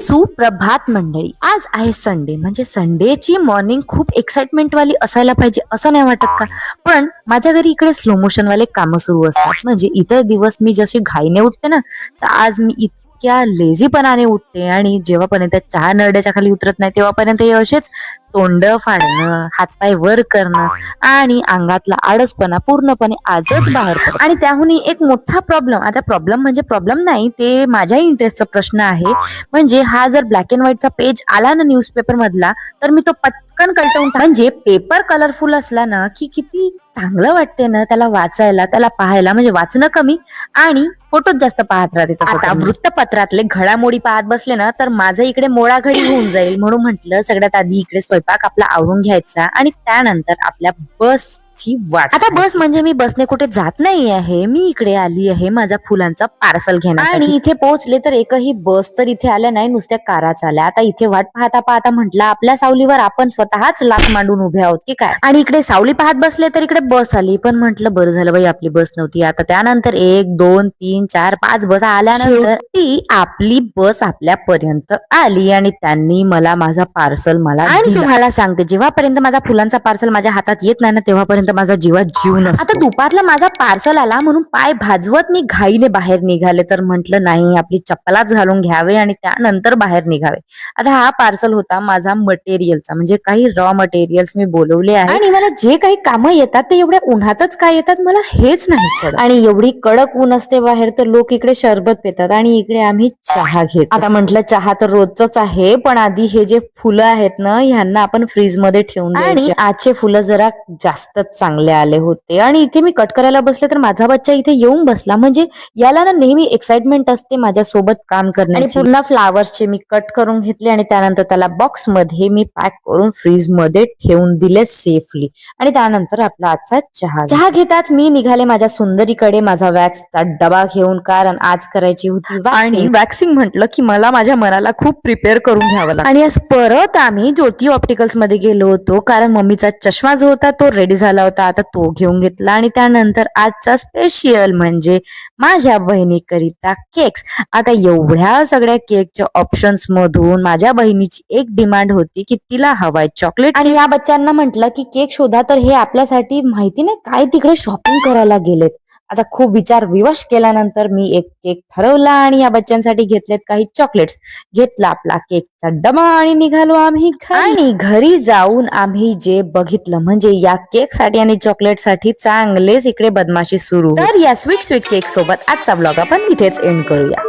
सुप्रभात मंडळी, आज आहे संडे. म्हणजे संडेची मॉर्निंग खूप एक्साइटमेंट वाली असायला पाहिजे असं नाही वाटत का? पण माझ्या घरी इकडे स्लो मोशन वाले काम सुरू असतात. म्हणजे इतर दिवस मी जशी घाईने उठते ना, तर आज मी इतक्या लेझीपणाने उठते आणि जेव्हापर्यंत चहा नरड्याच्या खाली उतरत नाही तेव्हापर्यंत हे असेच तोंड फाडणं, हातपाय वर करणं आणि अंगातला आळसपणा पूर्णपणे आजच बाहेर पडतो. आणि त्याहूनही एक मोठा प्रॉब्लेम, आता प्रॉब्लेम म्हणजे प्रॉब्लेम नाही, ते माझ्या इंटरेस्टचा प्रश्न आहे. म्हणजे हा जर ब्लॅक अँड व्हाईटचा पेज आला ना न्यूजपेपर मधला, तर मी तो पटकन कलटवून म्हणजे पेपर कलरफुल असला ना की किती चांगलं वाटते ना त्याला वाचायला, त्याला पाहायला. म्हणजे वाचणं कमी आणि फोटोच जास्त पाहत राहते. आता वृत्तपत्रातले घडामोडी पाहत बसले ना तर माझं इकडे मोडाघडी होऊन जाईल. म्हणून म्हटलं सगळ्यात आधी इकडे स्वयंपाक आपला आवरून घ्यायचा आणि त्यानंतर आपल्या बसची वाट. आता बस म्हणजे मी बसने कुठे जात नाही आहे, मी इकडे आली आहे माझा फुलांचा पार्सल घेण्यासाठी. आणि इथे पोहोचले तर एकही बस तर इथे आल्या नाही, नुसत्या काराच आल्या. आता इथे वाट पाहता पाहता म्हटलं आपल्या सावलीवर आपण स्वतःच लाथ मांडून उभे आहोत की काय. आणि इकडे सावली पाहत बसले तर इकडे बस आली. पण म्हटलं बरं झालं बाई आपली बस नव्हती. आता त्यानंतर 1 2 3 4 5 बस आल्यानंतर ती आपली बस आपल्यापर्यंत आली आणि त्यांनी मला माझा पार्सल मला. आणि तुम्हाला सांगते, जेव्हापर्यंत माझा फुलांचा पार्सल माझ्या हातात येत नाही ना तेव्हापर्यंत माझा जीवात जीव नसतो. आता दुपारला माझा पार्सल आला म्हणून पाय भाजवत मी घाईने बाहेर निघाले. तर म्हटलं नाही, आपली चप्पलाच घालून घ्यावे आणि त्यानंतर बाहेर निघावे. आता हा पार्सल होता माझा मटेरियलचा, म्हणजे काही रॉ मटेरियल्स मी बोलवले आहे. आणि मला जे काही कामं येतात ते एवढ्या उन्हातच काय येतात मला हेच नाही कळत. आणि एवढी कडक ऊन असते बाहेर तर लोक इकडे शरबत पितात आणि इकडे आम्ही चहा घेत. आता म्हटलं चहा तर रोजच आहे, पण आधी हे जे फुलं आहेत ना ह्यांना आपण फ्रीज मध्ये ठेवून द्यायचे. आणि आजचे फुलं जरा जास्तच चांगले आले होते. आणि इथे मी कट करायला बसले तर माझा बच्चा इथे येऊन बसला. म्हणजे याला ना नेहमी एक्साइटमेंट असते माझ्यासोबत काम करण्याची. आणि पूर्ण फ्लावर्सचे मी कट करून घेतले आणि त्यानंतर त्याला बॉक्स मध्ये मी पॅक करून फ्रीज मध्ये ठेवून दिले सेफली. आणि त्यानंतर आपला आजचा चहा घेताच मी निघाले माझ्या सुंदरीकडे माझा वॅक्सचा डबा घेऊन, कारण आज करायची होती आणि वॅक्सिंग. म्हटलं की मला माझ्या मनाला खूप प्रिपेअर करून घ्यावं लागतं. आणि आज परत आम्ही ज्योती ऑप्टिकल्स मध्ये गेलो होतो, कारण मम्मीचा चष्मा जो होता तो रेडी झाला होता. आता तो घेऊन घेतला आणि त्यानंतर आजचा स्पेशल म्हणजे माझ्या बहिणीकरिता केक्स. आता एवढ्या सगळ्या केकच्या ऑप्शन्स मधून माझ्या बहिणीची एक डिमांड होती की तिला हवाय चॉकलेट. आणि या बच्चांना म्हटलं की केक शोधा, तर हे आपल्यासाठी माहिती नाही काय तिकडे शॉपिंग करायला गेलेत. आता खूप विचार विवश केल्यानंतर मी एक केक ठरवला आणि या बच्चांसाठी घेतलेत काही चॉकलेट्स. घेतला आपला केकचा डबा आणि निघालो आम्ही घरी. आणि घरी जाऊन आम्ही जे बघितलं म्हणजे या केक साठी आणि चॉकलेट साठी चांगलेच इकडे बदमाशी सुरू. तर या स्वीट केक सोबत आजचा ब्लॉग आपण इथेच एंड करूया.